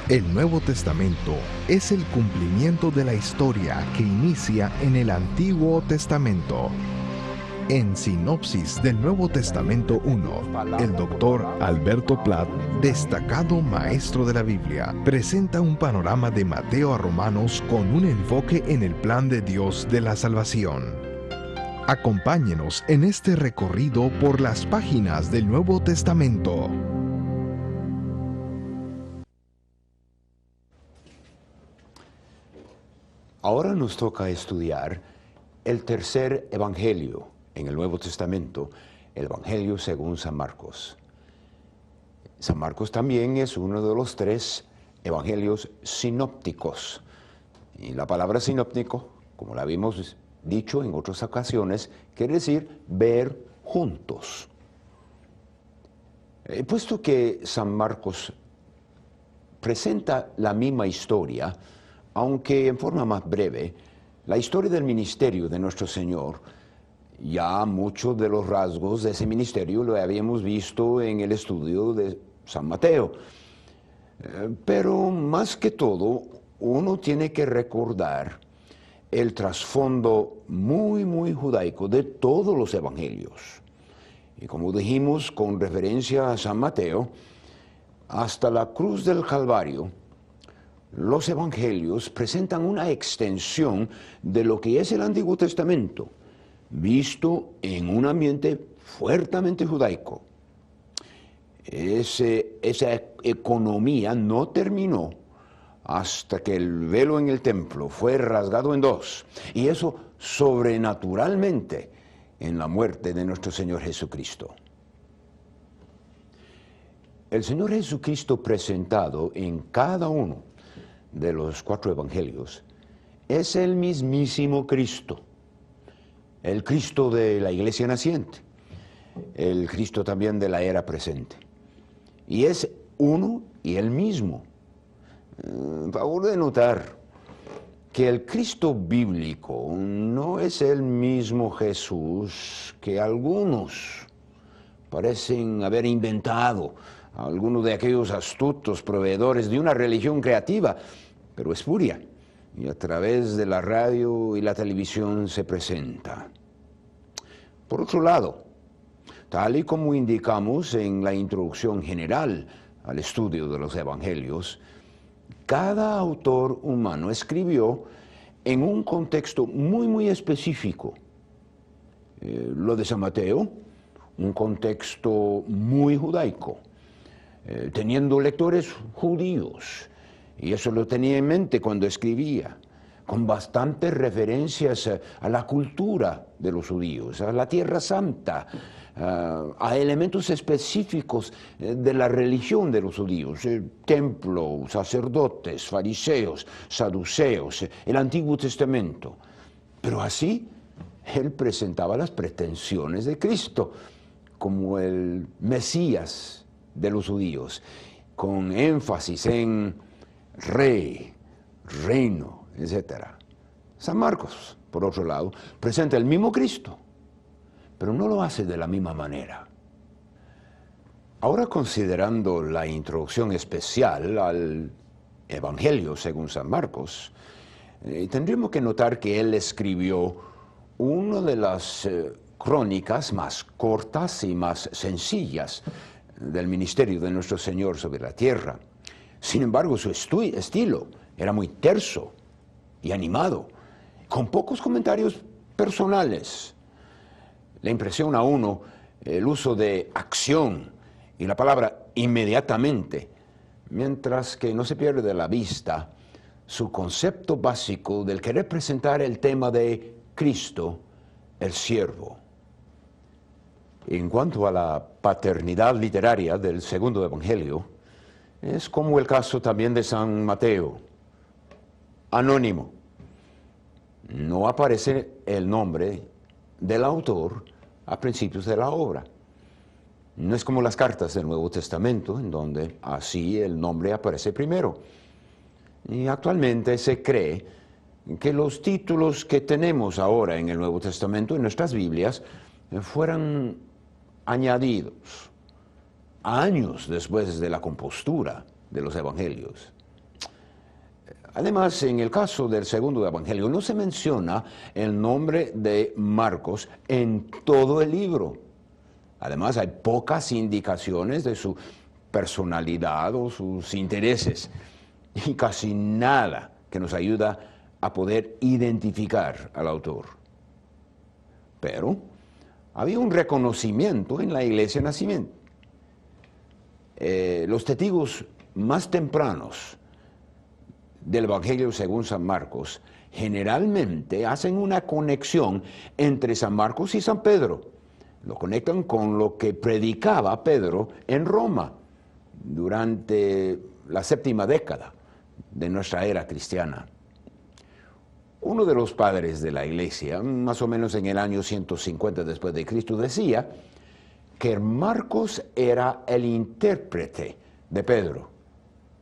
El Nuevo Testamento es el cumplimiento de la historia que inicia en el Antiguo Testamento. En Sinopsis del Nuevo Testamento 1, el doctor Alberto Platt, destacado maestro de la Biblia, presenta un panorama de Mateo a Romanos con un enfoque en el plan de Dios de la salvación. Acompáñenos en este recorrido por las páginas del Nuevo Testamento. Ahora nos toca estudiar el tercer evangelio en el Nuevo Testamento, el Evangelio según San Marcos. San Marcos también es uno de los tres evangelios sinópticos. Y la palabra sinóptico, como la habíamos dicho en otras ocasiones, quiere decir ver juntos. Puesto que San Marcos presenta la misma historia, aunque en forma más breve, la historia del ministerio de nuestro Señor, ya muchos de los rasgos de ese ministerio lo habíamos visto en el estudio de San Mateo. Pero más que todo, uno tiene que recordar el trasfondo muy judaico de todos los evangelios. Y como dijimos con referencia a San Mateo, hasta la cruz del Calvario, los evangelios presentan una extensión de lo que es el Antiguo Testamento, visto en un ambiente fuertemente judaico. Esa economía no terminó hasta que el velo en el templo fue rasgado en dos, y eso sobrenaturalmente en la muerte de nuestro Señor Jesucristo. El Señor Jesucristo presentado en cada uno de los cuatro evangelios es el mismísimo Cristo, el Cristo de la iglesia naciente, el Cristo también de la era presente, y es uno y el mismo. Favor de notar que el Cristo bíblico no es el mismo Jesús que algunos parecen haber inventado, algunos de aquellos astutos proveedores de una religión creativa, pero espuria, y a través de la radio y la televisión se presenta. Por otro lado, tal y como indicamos en la introducción general al estudio de los evangelios, cada autor humano escribió en un contexto muy específico. Lo de San Mateo, un contexto muy judaico, teniendo lectores judíos, y eso lo tenía en mente cuando escribía, con bastantes referencias a la cultura de los judíos, a la Tierra Santa, a elementos específicos de la religión de los judíos, templo, sacerdotes, fariseos, saduceos, el Antiguo Testamento. Pero así, él presentaba las pretensiones de Cristo como el Mesías de los judíos, con énfasis en rey, reino, etc. San Marcos, por otro lado, presenta el mismo Cristo, pero no lo hace de la misma manera. Ahora, considerando la introducción especial al Evangelio según San Marcos, tendríamos que notar que él escribió una de las crónicas más cortas y más sencillas del ministerio de nuestro Señor sobre la tierra. Sin embargo, su estilo era muy terso y animado, con pocos comentarios personales. Le impresiona a uno el uso de acción y la palabra inmediatamente, mientras que no se pierde de la vista su concepto básico del querer presentar el tema de Cristo, el siervo. En cuanto a la paternidad literaria del segundo evangelio, es como el caso también de San Mateo, anónimo. No aparece el nombre del autor a principios de la obra. No es como las cartas del Nuevo Testamento, en donde así el nombre aparece primero. Y actualmente se cree que los títulos que tenemos ahora en el Nuevo Testamento, en nuestras Biblias, fueran añadidos años después de la compostura de los evangelios. Además, en el caso del segundo evangelio, no se menciona el nombre de Marcos en todo el libro. Además, hay pocas indicaciones de su personalidad o sus intereses, y casi nada que nos ayuda a poder identificar al autor. Pero había un reconocimiento en la iglesia de nacimiento. Los testigos más tempranos del Evangelio según San Marcos generalmente hacen una conexión entre San Marcos y San Pedro. Lo conectan con lo que predicaba Pedro en Roma durante la 7ª década de nuestra era cristiana. Uno de los padres de la iglesia, más o menos en el año 150 después de Cristo, decía que Marcos era el intérprete de Pedro,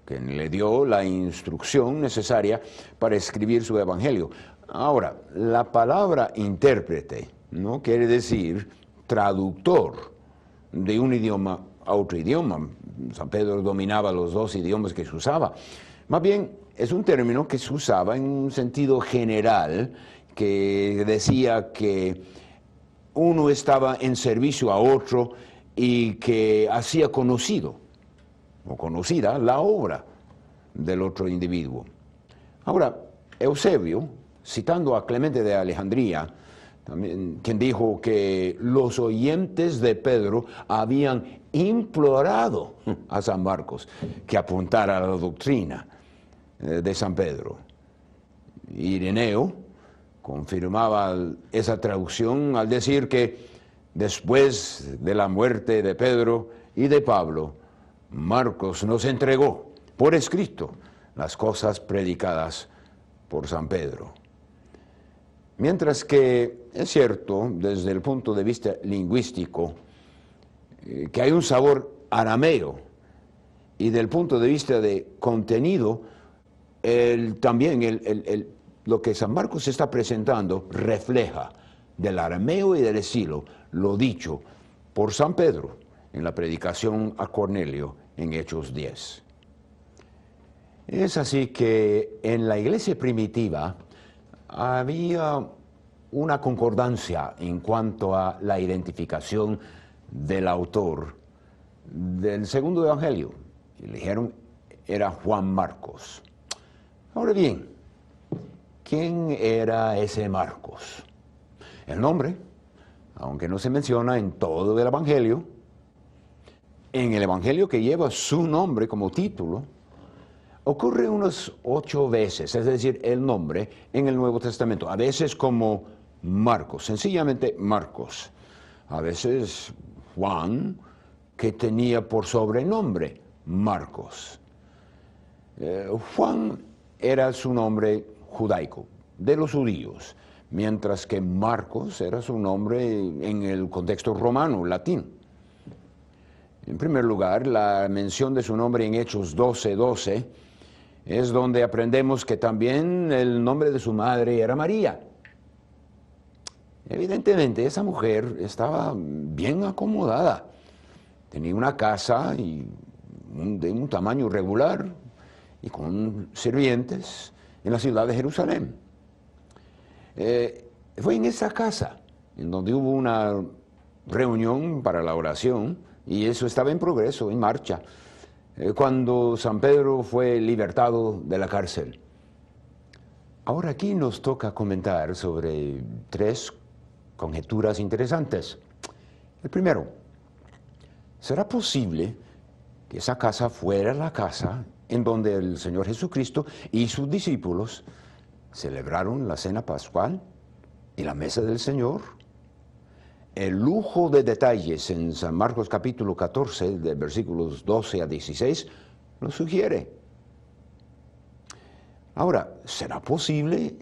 quien le dio la instrucción necesaria para escribir su evangelio. Ahora, la palabra intérprete no quiere decir traductor de un idioma a otro idioma. San Pedro dominaba los 2 idiomas que se usaba. Más bien, es un término que se usaba en un sentido general, que decía que uno estaba en servicio a otro y que hacía conocido o conocida la obra del otro individuo. Ahora, Eusebio, citando a Clemente de Alejandría, también, quien dijo que los oyentes de Pedro habían implorado a San Marcos que apuntara a la doctrina de San Pedro. Ireneo confirmaba esa traducción al decir que después de la muerte de Pedro y de Pablo, Marcos nos entregó por escrito las cosas predicadas por San Pedro. Mientras que es cierto, desde el punto de vista lingüístico, que hay un sabor arameo, y del punto de vista de contenido, también lo que San Marcos está presentando refleja del arameo y del estilo lo dicho por San Pedro en la predicación a Cornelio en Hechos 10. Es así que en la iglesia primitiva había una concordancia en cuanto a la identificación del autor del segundo evangelio. Y le dijeron, era Juan Marcos. Ahora bien, ¿quién era ese Marcos? El nombre, aunque no se menciona en todo el evangelio, en el evangelio que lleva su nombre como título, ocurre unas 8 veces, es decir, el nombre en el Nuevo Testamento, a veces como Marcos, sencillamente Marcos, a veces Juan, que tenía por sobrenombre Marcos. Juan era su nombre judaico, de los judíos, mientras que Marcos era su nombre en el contexto romano, latín. En primer lugar, la mención de su nombre en Hechos 12:12 es donde aprendemos que también el nombre de su madre era María. Evidentemente, esa mujer estaba bien acomodada. Tenía una casa de un tamaño regular y con sirvientes en la ciudad de Jerusalén. Fue en esa casa en donde hubo una reunión para la oración y eso estaba en progreso, en marcha, cuando San Pedro fue libertado de la cárcel. Ahora aquí nos toca comentar sobre 3 conjeturas interesantes. El primero, ¿será posible que esa casa fuera la casa en donde el Señor Jesucristo y sus discípulos celebraron la cena pascual y la mesa del Señor? El lujo de detalles en San Marcos capítulo 14, de versículos 12 a 16, lo sugiere. Ahora, ¿será posible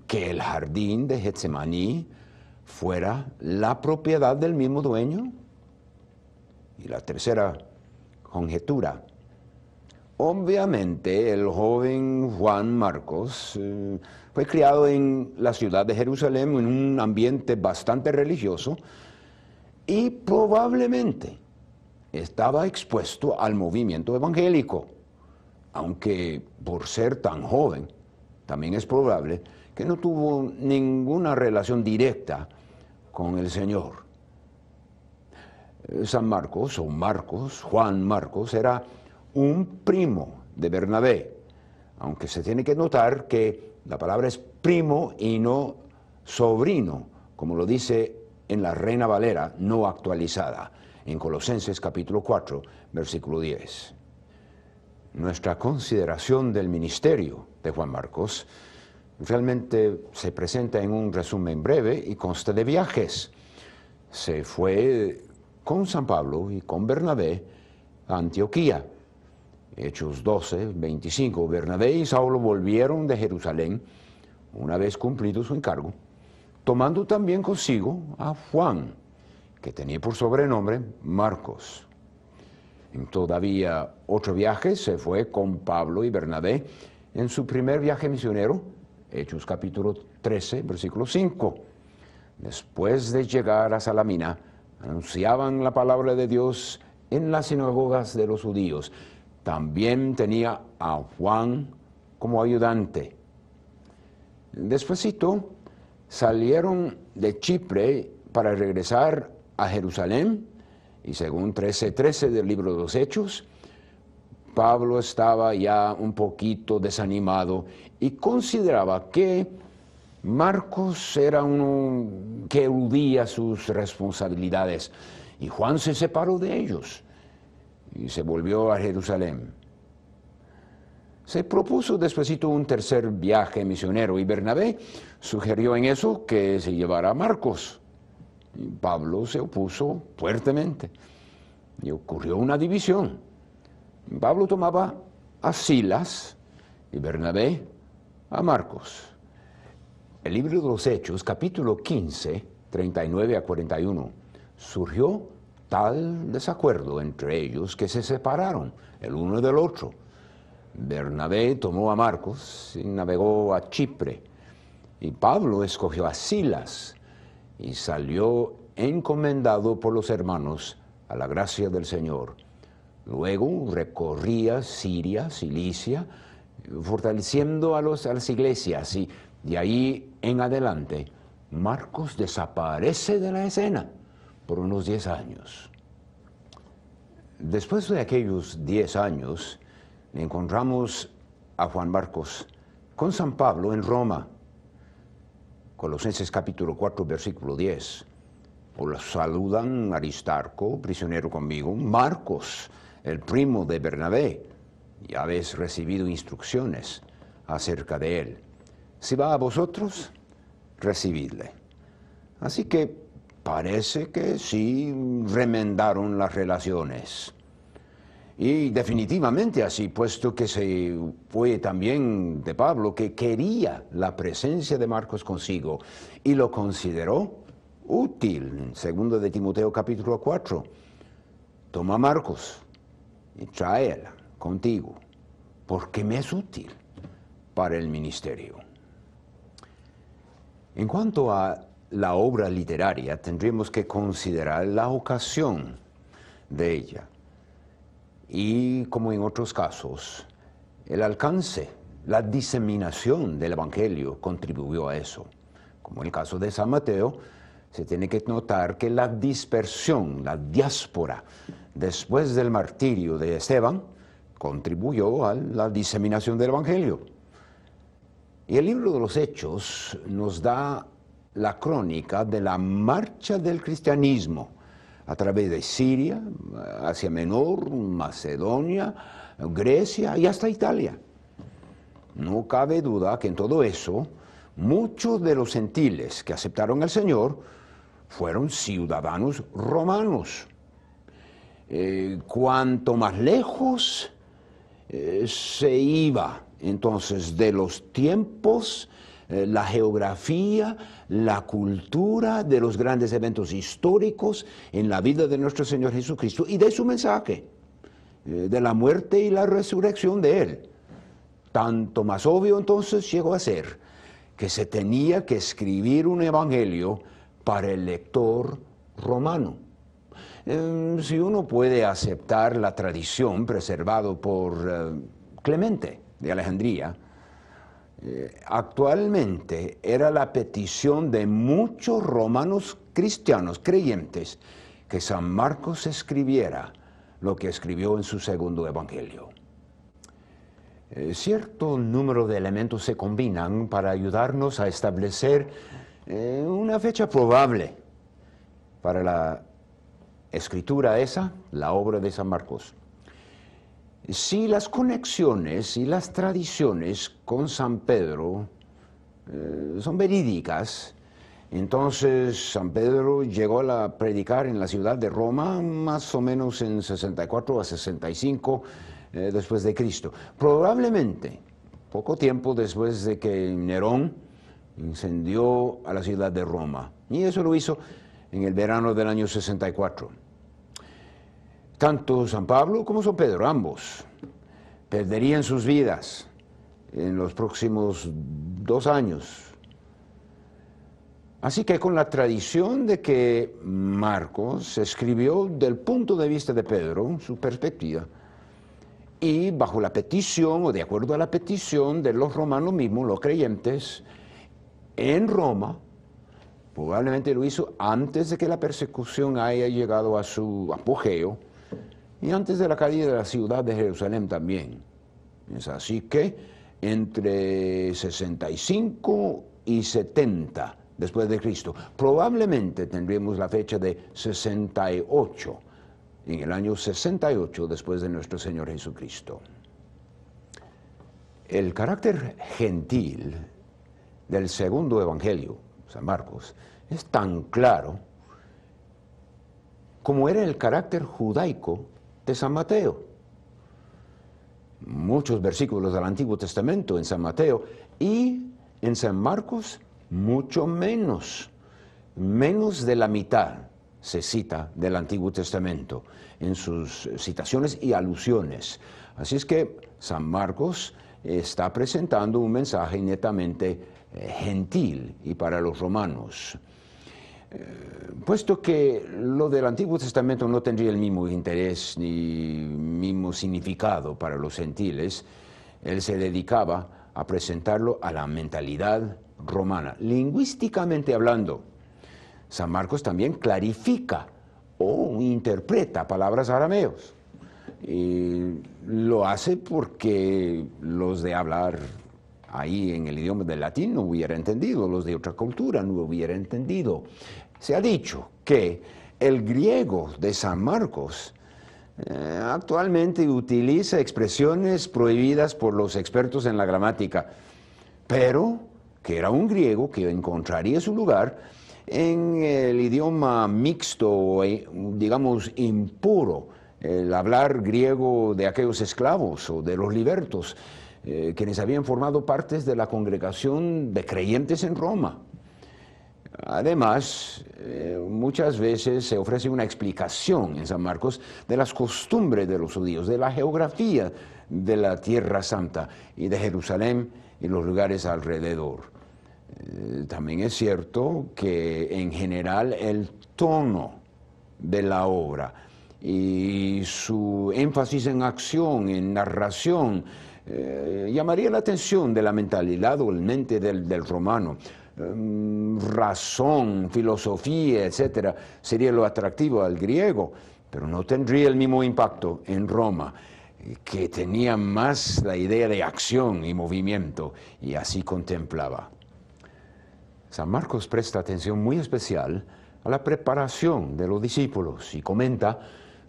que el jardín de Getsemaní fuera la propiedad del mismo dueño? Y la tercera conjetura. Obviamente, el joven Juan Marcos fue criado en la ciudad de Jerusalén en un ambiente bastante religioso y probablemente estaba expuesto al movimiento evangélico. aunque por ser tan joven, también es probable que no tuvo ninguna relación directa con el Señor. San Marcos, o Marcos, Juan Marcos, era un primo de Bernabé, aunque se tiene que notar que la palabra es primo y no sobrino, como lo dice en la Reina Valera no actualizada, en Colosenses capítulo 4, versículo 10. Nuestra consideración del ministerio de Juan Marcos realmente se presenta en un resumen breve y consta de viajes. Se fue con San Pablo y con Bernabé a Antioquía. Hechos 12, 25. Bernabé y Saulo volvieron de Jerusalén una vez cumplido su encargo, tomando también consigo a Juan, que tenía por sobrenombre Marcos. En todavía otro viaje se fue con Pablo y Bernabé en su primer viaje misionero, Hechos capítulo 13, versículo 5. Después de llegar a Salamina, anunciaban la palabra de Dios en las sinagogas de los judíos. También tenía a Juan como ayudante. Despuésito salieron de Chipre para regresar a Jerusalén, y según 13:13 del libro de los Hechos, Pablo estaba ya un poquito desanimado y consideraba que Marcos era uno que eludía sus responsabilidades, y Juan se separó de ellos y se volvió a Jerusalén. Se propuso despuesito un tercer viaje misionero, y Bernabé sugirió en eso que se llevara a Marcos. Y Pablo se opuso fuertemente y ocurrió una división. Pablo tomaba a Silas y Bernabé a Marcos. El libro de los Hechos, capítulo 15, 39 a 41, surgió tal desacuerdo entre ellos que se separaron el uno del otro. Bernabé tomó a Marcos y navegó a Chipre, y Pablo escogió a Silas y salió encomendado por los hermanos a la gracia del Señor. Luego recorría Siria, Cilicia, fortaleciendo a las iglesias, y de ahí en adelante Marcos desaparece de la escena por unos 10 años. Después de aquellos 10 años, encontramos a Juan Marcos con San Pablo en Roma. Colosenses capítulo 4, versículo 10. Os saludan Aristarco, prisionero conmigo, Marcos, el primo de Bernabé. Ya habéis recibido instrucciones acerca de él. Si va a vosotros, recibidle. Así que parece que sí remendaron las relaciones. Y definitivamente así, puesto que se fue también de Pablo, que quería la presencia de Marcos consigo y lo consideró útil. En 2 de Timoteo capítulo 4, toma a Marcos y tráela contigo, porque me es útil para el ministerio. En cuanto a la obra literaria, tendríamos que considerar la ocasión de ella. Y como en otros casos, el alcance, la diseminación del Evangelio contribuyó a eso. Como en el caso de San Mateo, se tiene que notar que la dispersión, la diáspora, después del martirio de Esteban, contribuyó a la diseminación del Evangelio. Y el libro de los Hechos nos da la crónica de la marcha del cristianismo a través de Siria, Asia Menor, Macedonia, Grecia y hasta Italia. No cabe duda que en todo eso, muchos de los gentiles que aceptaron al Señor fueron ciudadanos romanos. Cuanto más lejos se iba entonces de los tiempos, la geografía, la cultura de los grandes eventos históricos en la vida de nuestro Señor Jesucristo y de su mensaje, de la muerte y la resurrección de Él. Tanto más obvio entonces llegó a ser que se tenía que escribir un evangelio para el lector romano. Si uno puede aceptar la tradición preservada por Clemente de Alejandría, actualmente era la petición de muchos romanos cristianos creyentes que San Marcos escribiera lo que escribió en su segundo evangelio. Cierto número de elementos se combinan para ayudarnos a establecer una fecha probable para la escritura esa, la obra de San Marcos. Si las conexiones y las tradiciones con San Pedro son verídicas, entonces San Pedro llegó a predicar en la ciudad de Roma más o menos en 64 a 65 después de Cristo. Probablemente poco tiempo después de que Nerón incendió a la ciudad de Roma. Y eso lo hizo en el verano del año 64. Tanto San Pablo como San Pedro, ambos, perderían sus vidas en los próximos 2 años. Así que con la tradición de que Marcos escribió del punto de vista de Pedro, su perspectiva, y bajo la petición, o de acuerdo a la petición de los romanos mismos, los creyentes, en Roma, probablemente lo hizo antes de que la persecución haya llegado a su apogeo, y antes de la caída de la ciudad de Jerusalén también. Es así que entre 65 y 70 después de Cristo, probablemente tendríamos la fecha de 68, en el año 68 después de nuestro Señor Jesucristo. El carácter gentil del segundo evangelio, San Marcos, es tan claro como era el carácter judaico de San Mateo. Muchos versículos del Antiguo Testamento en San Mateo, y en San Marcos mucho menos de la mitad se cita del Antiguo Testamento en sus citaciones y alusiones. Así es que San Marcos está presentando un mensaje netamente gentil y para los romanos. Puesto que lo del Antiguo Testamento no tendría el mismo interés ni mismo significado para los gentiles, él se dedicaba a presentarlo a la mentalidad romana. Lingüísticamente hablando, San Marcos también clarifica o interpreta palabras arameos. Y lo hace porque los de hablar ahí en el idioma del latín no hubiera entendido, los de otra cultura no hubiera entendido. Se ha dicho que el griego de San Marcos actualmente utiliza expresiones prohibidas por los expertos en la gramática, pero que era un griego que encontraría su lugar en el idioma mixto, digamos impuro, el hablar griego de aquellos esclavos o de los libertos, quienes habían formado partes de la congregación de creyentes en Roma. Además, muchas veces se ofrece una explicación en San Marcos de las costumbres de los judíos, de la geografía de la Tierra Santa y de Jerusalén y los lugares alrededor. También es cierto que en general el tono de la obra y su énfasis en acción, en narración, llamaría la atención de la mentalidad o la mente del romano. Razón, filosofía, etcétera, sería lo atractivo al griego, pero no tendría el mismo impacto en Roma, que tenía más la idea de acción y movimiento, y así contemplaba. San Marcos presta atención muy especial a la preparación de los discípulos y comenta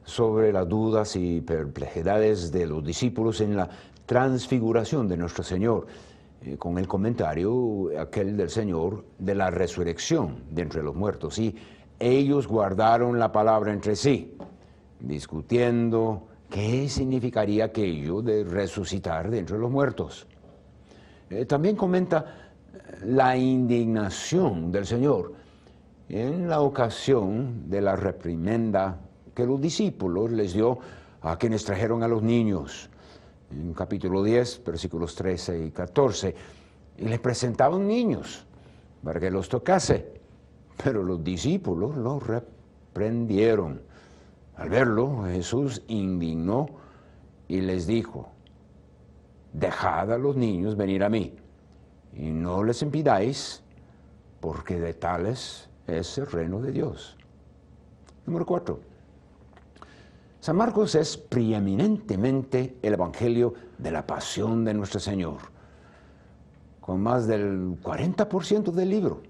sobre las dudas y perplejidades de los discípulos en la transfiguración de nuestro Señor, con el comentario aquel del Señor de la resurrección de entre los muertos. Y ellos guardaron la palabra entre sí, discutiendo qué significaría aquello de resucitar de entre los muertos. También comenta la indignación del Señor en la ocasión de la reprimenda que los discípulos les dio a quienes trajeron a los niños. En capítulo 10, versículos 13 y 14, y les presentaban niños para que los tocase, pero los discípulos los reprendieron. Al verlo, Jesús indignó y les dijo: dejad a los niños venir a mí, y no les impidáis, porque de tales es el reino de Dios. Número 4. San Marcos es preeminentemente el evangelio de la pasión de nuestro Señor, con más del 40% del libro,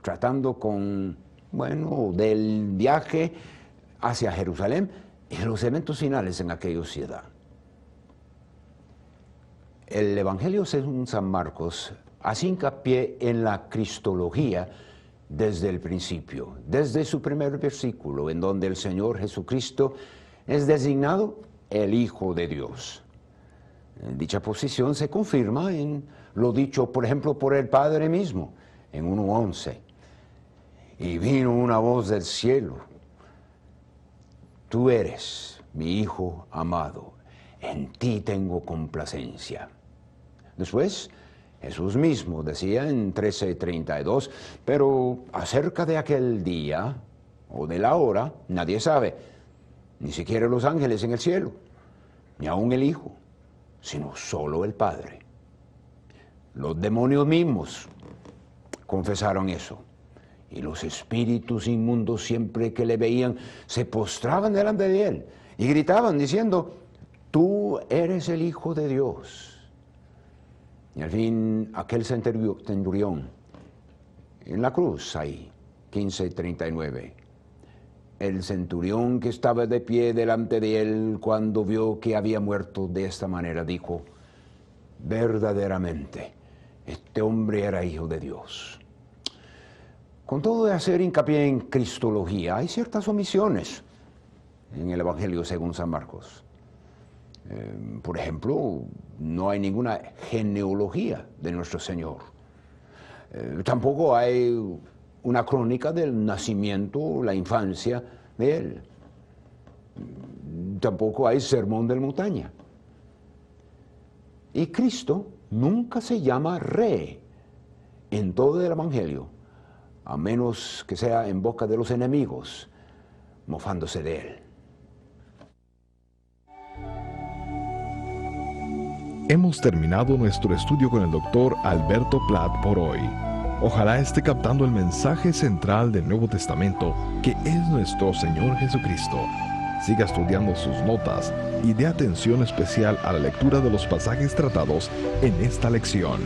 tratando del viaje hacia Jerusalén y los eventos finales en aquella ciudad. El Evangelio según San Marcos hace hincapié en la cristología desde el principio, desde su primer versículo, en donde el Señor Jesucristo es designado el Hijo de Dios. Dicha posición se confirma en lo dicho, por ejemplo, por el Padre mismo, en 1:11. Y vino una voz del cielo: tú eres mi Hijo amado, en ti tengo complacencia. Después, Jesús mismo decía en 13:32, pero acerca de aquel día o de la hora, nadie sabe, ni siquiera los ángeles en el cielo, ni aun el Hijo, sino solo el Padre. Los demonios mismos confesaron eso, y los espíritus inmundos, siempre que le veían, se postraban delante de él y gritaban diciendo: tú eres el Hijo de Dios. Y al fin, aquel centurión en la cruz, ahí, 15:39. El centurión que estaba de pie delante de él cuando vio que había muerto de esta manera, dijo: verdaderamente, este hombre era Hijo de Dios. Con todo de hacer hincapié en cristología, hay ciertas omisiones en el Evangelio según San Marcos. Por ejemplo, no hay ninguna genealogía de nuestro Señor. Tampoco hay una crónica del nacimiento, la infancia de Él. Tampoco hay sermón de la montaña. Y Cristo nunca se llama Rey en todo el Evangelio, a menos que sea en boca de los enemigos, mofándose de Él. Hemos terminado nuestro estudio con el Dr. Alberto Platt por hoy. Ojalá esté captando el mensaje central del Nuevo Testamento, que es nuestro Señor Jesucristo. Siga estudiando sus notas y dé atención especial a la lectura de los pasajes tratados en esta lección.